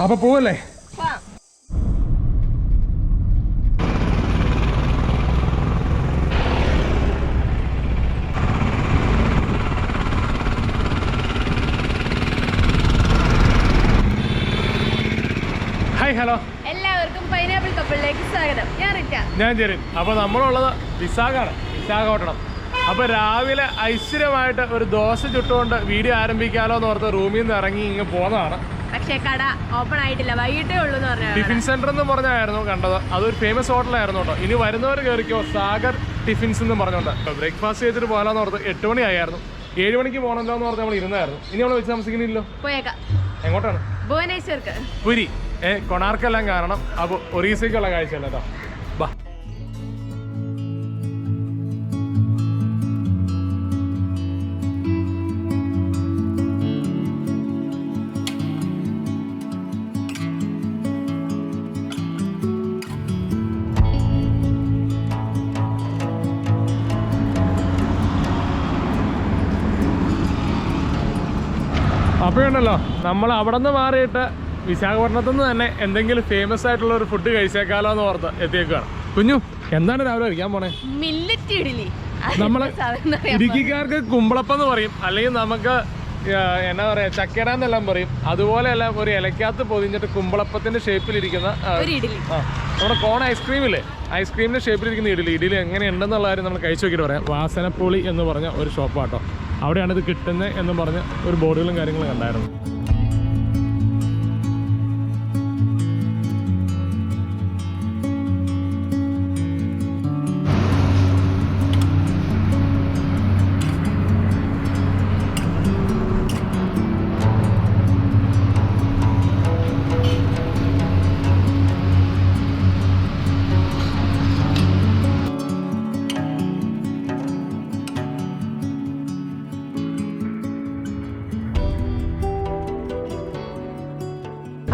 അപ്പൊ പോവല്ലേ? Hi hello, എല്ലാവർക്കും പൈനാപ്പിൾ കപ്പിളിലേക്ക് സ്വാഗതം. ഞാൻ ജെറിൻ. അപ്പോൾ നമ്മളുള്ളത് വിശാഖാണ്, വിശാഖപട്ടണം. അപ്പോൾ രാവിലെ ഐശ്വര്യമായിട്ട് ഒരു ദോശ ചുട്ടുകൊണ്ട് വീഡിയോ ആരംഭിക്കാമല്ലോ എന്ന് ഓർത്ത് റൂമിൽ നിന്ന് ഇറങ്ങി ഇങ്ങ് പോകുന്നതാണ്. പക്ഷേ കട ഓപ്പൺ ആയിട്ടില്ല, വൈകിട്ടേ ഉള്ളൂ എന്ന് പറഞ്ഞു. ടിഫിൻ സെന്റർ എന്ന് പറഞ്ഞായിരുന്നു കണ്ടത്. അതൊരു ഫേമസ് ഹോട്ടലായിരുന്നു കേട്ടോ. ഇനി വരുന്നവർ കയറിക്കോ, സാഗർ ടിഫിൻസ് എന്ന് പറഞ്ഞുകൊണ്ട്. ബ്രേക്ക്ഫാസ്റ്റ് ചെയ്തിട്ട് പോകാമെന്ന് ഓർത്ത് 8 മണി ആയിരുന്നു. 7 മണിക്ക് പോകണമല്ലോ എന്ന് പറഞ്ഞ് നമ്മൾ ഇരുന്നായിരുന്നു. ഇനി നമ്മൾ വെച്ച് താമസിക്കുന്നില്ലോ. പോയേക്കാം. എങ്ങോട്ടാണ്? ഭുവനേശ്വർക്ക്. പുരി കൊണാർക്കെല്ലാം കാണണം. അപ്പോൾ ഒറീസയ്ക്കുള്ള കാഴ്ചയല്ല കേട്ടോ. ബാ. അപ്പോഴുണ്ടല്ലോ നമ്മൾ അവിടെ നിന്ന് മാറിയിട്ട് വിശാഖപട്ടണത്തു നിന്ന് തന്നെ എന്തെങ്കിലും ഫേമസ് ആയിട്ടുള്ള ഒരു ഫുഡ് കഴിച്ചേക്കാലോ എന്ന് ഓർത്ത് എത്തിയേക്കാണ്. കുഞ്ഞു, എന്താണ് രാവിലെ കഴിക്കാൻ പോണേ? മില്ലറ്റ് ഇഡ്ഡലി. നമ്മള് ഇടുക്കിക്കാർക്ക് കുമ്പളപ്പം എന്ന് പറയും, അല്ലെങ്കിൽ നമുക്ക് എന്നാ പറയാ ചക്കര എന്നെല്ലാം പറയും. അതുപോലെയല്ല, ഒരു ഇലക്കകത്ത് പൊതിഞ്ഞിട്ട് കുമ്പളപ്പത്തിന്റെ ഷേപ്പിലിരിക്കുന്ന നമ്മുടെ കോൺ ഐസ്ക്രീം ഇല്ലേ, ഐസ്ക്രീമിന്റെ ഷേപ്പിലിരിക്കുന്ന ഇഡലി എങ്ങനെയുണ്ടെന്നുള്ള കാര്യം നമ്മൾ കഴിച്ചു നോക്കിയിട്ട് പറയാം. വാസനപ്പൊളി എന്ന് പറഞ്ഞ ഒരു ഷോപ്പാട്ടോ. അവിടെയാണ് ഇത് കിട്ടുന്നത് എന്നും പറഞ്ഞ് ഒരു ബോർഡുകളും കാര്യങ്ങളും കണ്ടായിരുന്നു.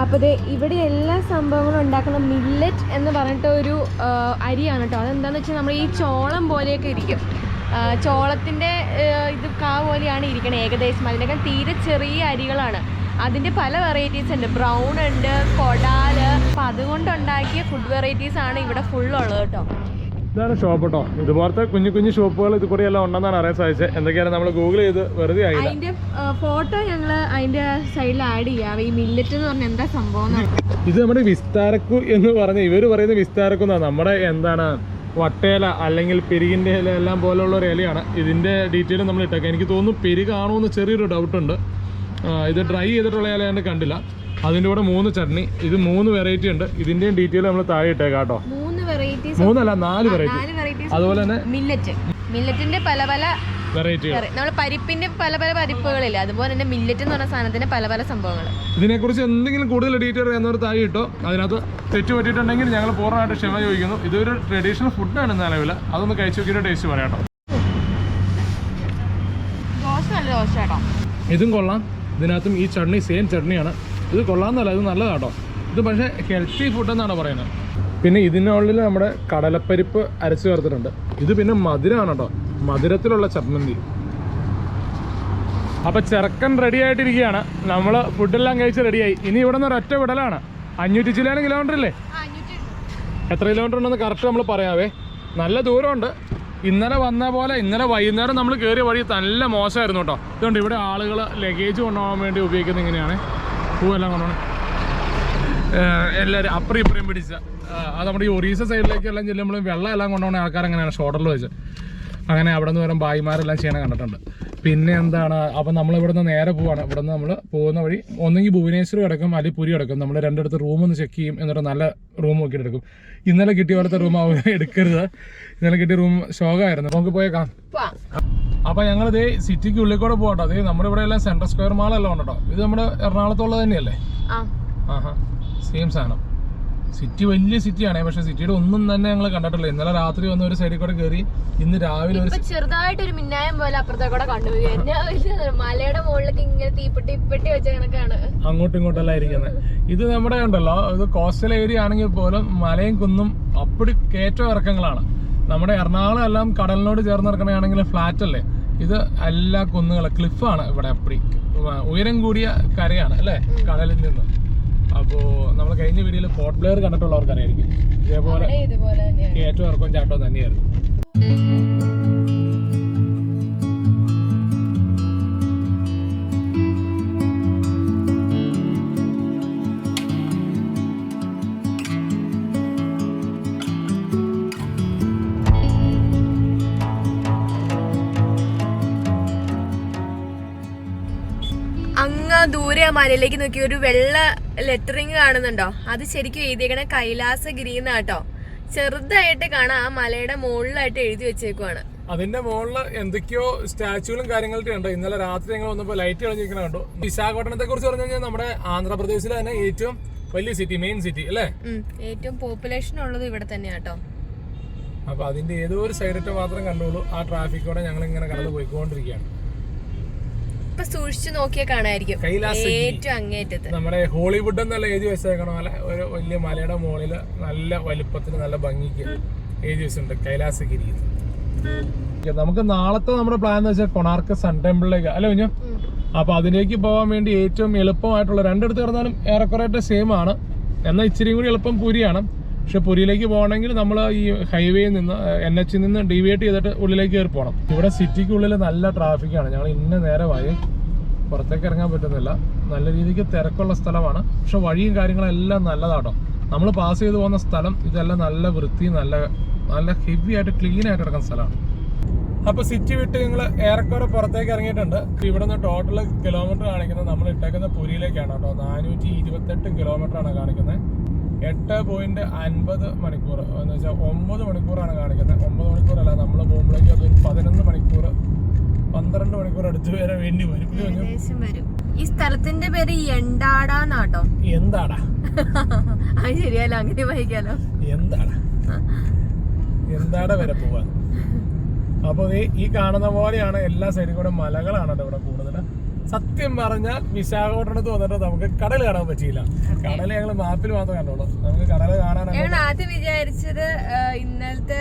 അപ്പോൾ ഇവിടെ എല്ലാ സംഭവങ്ങളും ഉണ്ടാക്കുന്ന മില്ലറ്റ് എന്ന് പറഞ്ഞിട്ട് ഒരു അരിയാണ് കേട്ടോ. അതെന്താണെന്ന് വെച്ചാൽ നമ്മൾ ഈ ചോളം പോലെയൊക്കെ ഇരിക്കും. ചോളത്തിൻ്റെ ഇത് കാ പോലെയാണ് ഇരിക്കണത് ഏകദേശം. അതിനൊക്കെ തീരെ ചെറിയ അരികളാണ്. അതിൻ്റെ പല വെറൈറ്റീസ് ഉണ്ട്. ബ്രൗൺ ഉണ്ട്, കൊടാല്. അപ്പം അതുകൊണ്ടുണ്ടാക്കിയ ഫുഡ് വെറൈറ്റീസ് ആണ് ഇവിടെ ഫുള്ളുള്ളത് കേട്ടോ. ഇതാണ് ഷോപ്പ് കേട്ടോ. ഇതുപോലത്തെ കുഞ്ഞു കുഞ്ഞു ഷോപ്പുകൾ ഇത് കൂടി എല്ലാം ഉണ്ടെന്നാണ് അറിയാൻ സാധിച്ചത്. എന്തൊക്കെയാണ് നമ്മൾ ഗൂഗിൾ ചെയ്ത് വെറുതെ ആയില്ല. അതിന്റെ ഫോട്ടോ ഞങ്ങൾ അതിന്റെ സൈഡിൽ ആഡ് ചെയ്യാം. ഈ മില്ലറ്റ് എന്ന് പറഞ്ഞാൽ എന്താ സംഭവം? ഇത് നമ്മുടെ വിസ്താരക്കു എന്ന് പറഞ്ഞ ഇവർ പറയുന്ന വിസ്താരക്കു എന്നാണ്. നമ്മുടെ എന്താണ് വട്ടയില അല്ലെങ്കിൽ പെരുകിൻ്റെ ഇല എല്ലാം പോലുള്ള ഒരു ഇലയാണ്. ഇതിൻ്റെ ഡീറ്റെയിൽ നമ്മൾ ഇട്ടേക്കാം. എനിക്ക് തോന്നുന്നു പെരുകാണോ എന്ന് ചെറിയൊരു ഡൗട്ടുണ്ട്. ഇത് ഡ്രൈ ചെയ്തിട്ടുള്ള ഇലയാണ്ട് കണ്ടില്ല. അതിൻ്റെ കൂടെ 3 ചട്നി. ഇത് 3 വെറൈറ്റി ഉണ്ട്. ഇതിൻ്റെയും ഡീറ്റെയിൽ നമ്മൾ താഴെ ഇട്ടേക്കാം കേട്ടോ. 4 വെറൈറ്റീസ്. അതുപോലെ തന്നെ മില്ലറ്റിന്റെ പല പല വെറൈറ്റികൾ. നമ്മൾ പരിപ്പിന്റെ പല പല പരിപ്പുകളില്ല, അതുപോലെ തന്നെ മില്ലറ്റ് എന്ന് പറഞ്ഞ സാധനത്തിന്റെ പല പല സംഭവങ്ങൾ. ഇതിനെക്കുറിച്ച് എന്തെങ്കിലും കൂടുതൽ ഡീറ്റെയിൽ അറിയാവുന്നവർ താഴെ ഇട്ടോ. അതിനകത്ത് തെറ്റ് പറ്റിയിട്ടുണ്ടെങ്കിൽ ഞങ്ങൾ പൂർണ്ണമായിട്ട് ക്ഷമ ചോദിക്കുന്നു. ഇതൊരു ട്രഡീഷണൽ ഫുഡാണ് നിലവിൽ. അതൊന്ന് കഴിച്ചു നോക്കിയിട്ട് ടേസ്റ്റ് പറയാം കേട്ടോ. ദോശ നല്ല ദോശ കേട്ടോ. ഇതും കൊള്ളാം. ഇതിനകത്തും ഈ ചട്നി സെയിം ചട്നിയാണ്. ഇത് കൊള്ളാമെന്നല്ല, ഇത് നല്ലതാട്ടോ. ഇത് പക്ഷേ ഹെൽത്തി ഫുഡ് എന്നാണ് പറയുന്നത്. പിന്നെ ഇതിനുള്ളിൽ നമ്മുടെ കടലപ്പരിപ്പ് അരച്ച് ചേർത്തിട്ടുണ്ട്. ഇത് പിന്നെ മധുരമാണ് കേട്ടോ, മധുരത്തിലുള്ള ചമ്മന്തി. അപ്പം ചെറുക്കൻ റെഡി ആയിട്ടിരിക്കുകയാണ്. നമ്മൾ ഫുഡെല്ലാം കഴിച്ച് റെഡിയായി. ഇനി ഇവിടെ നിന്ന് ഒരൊറ്റ വിടലാണ്. 500 ചില്ലാനം കിലോമീറ്റർ ഇല്ലേ? എത്ര കിലോമീറ്റർ ഉണ്ടെന്ന് കറക്റ്റ് നമ്മൾ പറയാവേ. നല്ല ദൂരമുണ്ട്. ഇന്നലെ വന്ന പോലെ ഇന്നലെ വൈകുന്നേരം നമ്മൾ കയറിയ വഴി നല്ല മോശമായിരുന്നു കേട്ടോ. ഇതുകൊണ്ട് ഇവിടെ ആളുകൾ ലഗേജ് കൊണ്ടുപോകാൻ വേണ്ടി ഉപയോഗിക്കുന്നത് ഇങ്ങനെയാണ്. പൂവെല്ലാം കൊണ്ടുപോകണം. എല്ലാവരും അപ്പുറം ഇപ്പുറയും പിടിച്ച അത് നമ്മുടെ ഈ ഒറീസ സൈഡിലേക്കെല്ലാം ചെല്ലുമ്പോൾ വെള്ളം എല്ലാം കൊണ്ടുപോകുന്ന ആൾക്കാർ അങ്ങനെയാണ് ഷോൾഡറിൽ വെച്ച്. അങ്ങനെ അവിടെ നിന്ന് വരും ഭായിമാരെല്ലാം ചെയ്യണ കണ്ടിട്ടുണ്ട്. പിന്നെ എന്താണ്, അപ്പം നമ്മൾ ഇവിടെ നിന്ന് നേരെ പോവാണ്. ഇവിടെ നിന്ന് നമ്മൾ പോകുന്ന വഴി ഒന്നെങ്കിൽ ഭുവനേശ്വർ കിടക്കും അല്ലെങ്കിൽ പുരി കിടക്കും. നമ്മൾ രണ്ടിടത്ത് റൂം ഒന്ന് ചെക്ക് ചെയ്യും, എന്നിട്ട് നല്ല റൂം നോക്കിയിട്ട് എടുക്കും. ഇന്നലെ കിട്ടിയ പോലത്തെ റൂം എടുക്കരുത്. ഇന്നലെ കിട്ടിയ റൂം ശോകമായിരുന്നു. നമുക്ക് പോയേക്കാം. അപ്പം ഞങ്ങളിത് സിറ്റിക്ക് ഉള്ളിൽ കൂടെ പോകട്ടോ. അതേ നമ്മുടെ ഇവിടെ എല്ലാം സെൻട്രൽ സ്ക്വയർ മാളെല്ലാം ഉണ്ട് കേട്ടോ. ഇത് നമ്മുടെ എറണാകുളത്തുള്ളത് തന്നെയല്ലേ? ആഹാ, സെയിം സാധനം. സിറ്റി വലിയ സിറ്റിയാണ്, പക്ഷെ സിറ്റിയുടെ ഒന്നും തന്നെ ഞങ്ങൾ കണ്ടിട്ടില്ല. ഇന്നലെ രാത്രി വന്ന ഒരു സൈഡിൽ കൂടെ കയറി, ഇന്ന് രാവിലെ ഒരു ചെറുതായിട്ടൊരു മിന്നായം പോലെ അപ്പുറത്തെ കൂടെ കണ്ടുപോയി. മലയുടെ മുകളിലേക്ക് ഇങ്ങനെ തീപ്പെട്ടി വെച്ച കണക്കാണ് അങ്ങോട്ടും ഇങ്ങോട്ടെല്ലാം ഇരിക്കുന്നത്. ഇത് നമ്മുടെ ഉണ്ടല്ലോ, ഇത് കോസ്റ്റൽ ഏരിയ ആണെങ്കിൽ പോലും മലയും കുന്നും അപ്പടി കയറ്റം ഇറക്കങ്ങളാണ്. നമ്മുടെ എറണാകുളം എല്ലാം കടലിനോട് ചേർന്ന് ഇറക്കണമെങ്കിൽ ഫ്ലാറ്റ് അല്ലേ. ഇത് എല്ലാ കുന്നുകളും ക്ലിഫാണ് ഇവിടെ. അപ്പടി ഉയരം കൂടിയ കരയാണ് അല്ലേ കടലിൽ നിന്ന്. അപ്പോൾ നമ്മൾ കഴിഞ്ഞ വീഡിയോയിൽ പോർട്ട് ബ്ലെയർ കണ്ടിട്ടുള്ളവർക്ക് അറിയായിരിക്കും. ഇതേപോലെ ഏറ്റവും ഇറക്കവും ചാട്ടവും തന്നെയായിരുന്നു. അങ്ങ് ദൂരെ ആ മലയിലേക്ക് നോക്കി ഒരു വെള്ള ലെറ്ററിങ് കാണുന്നുണ്ടോ? അത് ശരിക്കും എഴുതിയേക്കണ കൈലാസഗിരി എന്നാട്ടോ. ചെറുതായിട്ട് കാണാം, ആ മലയുടെ മുകളിലായിട്ട് എഴുതി വെച്ചേക്കുവാണ്. അതിന്റെ മുകളിൽ എന്തൊക്കെയോ സ്റ്റാച്യൂകളും കാര്യങ്ങളൊക്കെ ഉണ്ട്. ഇന്നലെ രാത്രി ഞങ്ങൾ വന്നപ്പോൾ ലൈറ്റ് കളിഞ്ഞിരിക്കണ കണ്ടു. വിശാഖപട്ടണത്തെ കുറിച്ച് പറഞ്ഞു കഴിഞ്ഞാൽ നമ്മുടെ ആന്ധ്രാപ്രദേശിലെ തന്നെ ഏറ്റവും വലിയ സിറ്റി, മെയിൻ സിറ്റി അല്ലേ? ഏറ്റവും പോപ്പുലേഷൻ ഉള്ളത് ഇവിടെ തന്നെയാട്ടോ. അപ്പൊ അതിന്റെ ഏതോ ഒരു സൈഡിട്ട് മാത്രം കണ്ടോളൂ. ആ ട്രാഫിക്കോടെ ഞങ്ങൾ ഇങ്ങനെ കടന്നു പോയിക്കൊണ്ടിരിക്കുകയാണ്. ഇപ്പൊ സൂക്ഷിച്ചു നോക്കിയാൽ കാണായിരിക്കും ഏറ്റവും അങ്ങേറ്റത്ത് നമ്മുടെ ഹോളിവുഡ് എന്നല്ല എഴുതി വെച്ചേക്കണ പോലെ ഒരു വലിയ മലയുടെ മുകളില് നല്ല വലുപ്പത്തിന് നല്ല ഭംഗിക്ക് എഴുതി വെച്ചിട്ടുണ്ട് കൈലാസഗിരി. നമുക്ക് നാളത്തെ നമ്മുടെ പ്ലാൻ എന്ന് വെച്ചാൽ കൊണാർക്ക് സൺ ടെമ്പിളിലേക്ക് അല്ലെ കുഞ്ഞു. അപ്പൊ അതിലേക്ക് പോകാൻ വേണ്ടി ഏറ്റവും എളുപ്പമായിട്ടുള്ള രണ്ടിടത്ത് കിടന്നാലും ഏറെക്കുറെ സെയിം ആണ്. എന്നാൽ ഇച്ചിരി കൂടി എളുപ്പം പുരിയാണ്. പക്ഷെ പുരിയിലേക്ക് പോകണമെങ്കിൽ നമ്മൾ ഈ ഹൈവേയിൽ നിന്ന് NH നിന്ന് ഡീവിയേറ്റ് ചെയ്തിട്ട് ഉള്ളിലേക്ക് കയറി പോകണം. ഇവിടെ സിറ്റിക്കുള്ളിൽ നല്ല ട്രാഫിക്കാണ്. ഞങ്ങൾ ഇന്ന നേരമായി പുറത്തേക്ക് ഇറങ്ങാൻ പറ്റുന്നില്ല. നല്ല രീതിക്ക് തിരക്കുള്ള സ്ഥലമാണ്. പക്ഷെ വഴിയും കാര്യങ്ങളെല്ലാം നല്ലതാട്ടോ. നമ്മൾ പാസ് ചെയ്ത് പോകുന്ന സ്ഥലം ഇതെല്ലാം നല്ല വൃത്തി, നല്ല ഹെവി ആയിട്ട് ക്ലീൻ ആയിട്ട് കിടക്കുന്ന സ്ഥലമാണ്. അപ്പൊ സിറ്റി വിട്ട് ഞങ്ങൾ ഏറെക്കുറെ പുറത്തേക്ക് ഇറങ്ങിയിട്ടുണ്ട്. ഇവിടെ നിന്ന് ടോട്ടൽ കിലോമീറ്റർ കാണിക്കുന്നത് നമ്മൾ ഇട്ടേക്കുന്ന പുരിയിലേക്കാണ് കേട്ടോ. 428 കിലോമീറ്റർ ആണ് കാണിക്കുന്നത്. 8.50 മണിക്കൂർ എന്ന് വെച്ചാൽ 9 മണിക്കൂറാണ് കാണിക്കുന്നത്. 9 മണിക്കൂറല്ല, നമ്മൾ പോകുമ്പോഴേക്കും അതൊരു 11 മണിക്കൂർ 12 മണിക്കൂർ അടുത്ത് വരെ വേണ്ടി വരും. ഈ സ്ഥലത്തിന്റെ പേര് എണ്ടാടാന്നാട്ടോ. എന്താടാ അത് ശരിയല്ലോ, അങ്ങനെ വായിക്കാലോ. എന്താടാ വരെ പോവാൻ. അപ്പൊ ഈ കാണുന്ന പോലെയാണ് എല്ലാ സൈഡിൽ കൂടെ മലകളാണ് ഇവിടെ കൂടുതൽ. സത്യം പറഞ്ഞാൽ വിശാഖപട്ടണത്ത് വന്നിട്ട് നമുക്ക് കടൽ കാണാൻ പറ്റിയില്ല. കടൽ ഞങ്ങൾ മാപ്പിൽ മാത്രമേ കണ്ടോളൂ. നമുക്ക് കടൽ കാണാനാണ് ആദ്യം വിചാരിച്ചത്. ഇന്നലത്തെ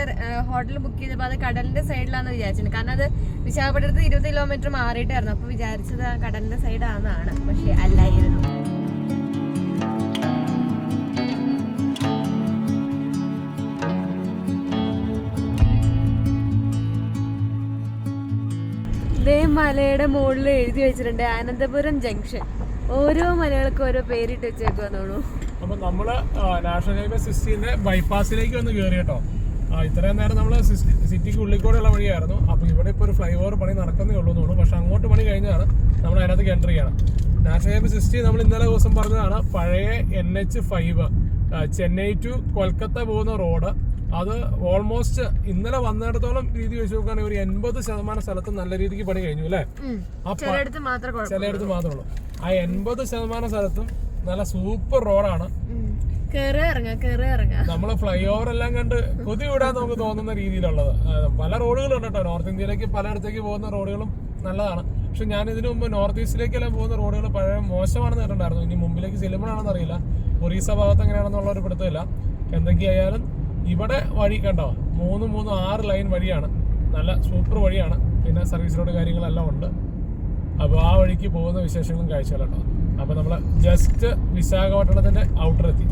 ഹോട്ടൽ ബുക്ക് ചെയ്തപ്പോ അത് കടലിന്റെ സൈഡിലാന്ന് വിചാരിച്ചത്. കാരണം അത് വിശാഖപട്ടണത്ത് 20 കിലോമീറ്റർ മാറിയിട്ടായിരുന്നു. അപ്പൊ വിചാരിച്ചത് കടലിന്റെ സൈഡാണെന്നാണ്, പക്ഷെ അല്ലായിരുന്നു. ഇതേ മലയുടെ മുകളിൽ എഴുതി വെച്ചിട്ടുണ്ട് അനന്തപുരം ജംഗ്ഷൻ. ഓരോ മലകൾക്കും ഓരോ പേരിട്ട് വെച്ചേക്കുവാന്നോളൂ. അപ്പൊ നമ്മള് നാഷണൽ ഹൈവേ 60 ബൈപ്പാസിലേക്ക് വന്ന് കയറി കേട്ടോ. ഇത്രയും നേരം നമ്മള് സിറ്റിക്ക് ഉള്ളിക്കൂടെയുള്ള വഴിയായിരുന്നു. അപ്പൊ ഇവിടെ ഇപ്പൊ ഒരു ഫ്ലൈ ഓവർ പണി നടക്കുന്നേ ഉള്ളൂ എന്ന് തോന്നുന്നു. പക്ഷെ അങ്ങോട്ട് പണി കഴിഞ്ഞാണ് നമ്മൾ അതിനകത്ത് എൻട്രി ചെയ്യണം. നാഷണൽ ഹൈവേ 60 നമ്മൾ ഇന്നലെ ദിവസം പറഞ്ഞതാണ് പഴയ NH5 ചെന്നൈ ടു കൊൽക്കത്ത പോകുന്ന റോഡ്. അത് ഓൾമോസ്റ്റ് ഇന്നലെ വന്നിടത്തോളം രീതി വെച്ച് നോക്കുകയാണെങ്കിൽ ഒരു 80% സ്ഥലത്ത് നല്ല രീതിക്ക് പണി കഴിഞ്ഞു അല്ലേ? ചിലയിടത്ത് മാത്രമേ ഉള്ളൂ. ആ 80% സ്ഥലത്തും നല്ല സൂപ്പർ റോഡാണ്. നമ്മള് ഫ്ലൈ ഓവർ എല്ലാം കണ്ട് കൊതി വിടാൻ നമുക്ക് തോന്നുന്ന രീതിയിലുള്ളത് പല റോഡുകളുണ്ട് കേട്ടോ. നോർത്ത് ഇന്ത്യയിലേക്ക് പലയിടത്തേക്ക് പോകുന്ന റോഡുകളും നല്ലതാണ്. പക്ഷെ ഞാൻ ഇതിനു മുമ്പ് നോർത്ത് ഈസ്റ്റിലേക്കെല്ലാം പോകുന്ന റോഡുകൾ പഴയ മോശമാണെന്ന് കേട്ടിട്ടുണ്ടായിരുന്നു. ഇനി മുമ്പിലേക്ക് ചെല്ലുമ്പോഴാണെന്ന് അറിയില്ല. ഒറീസ ഭാഗത്ത് എങ്ങനെയാണെന്നുള്ള ഒരു പിടുത്തമില്ല. എന്തൊക്കെയായാലും ഇവിടെ വഴി കണ്ടോ, 6 ലൈൻ വഴിയാണ്. നല്ല സൂപ്പർ വഴിയാണ്. പിന്നെ സർവീസ് റോഡ് കാര്യങ്ങളെല്ലാം ഉണ്ട്. അപ്പോൾ ആ വഴിക്ക് പോകുന്ന വിശേഷങ്ങളും കാഴ്ചകളാട്ടോ. അപ്പോൾ നമ്മൾ ജസ്റ്റ് വിശാഖപട്ടണത്തിന്റെ ഔട്ടർ എത്തി.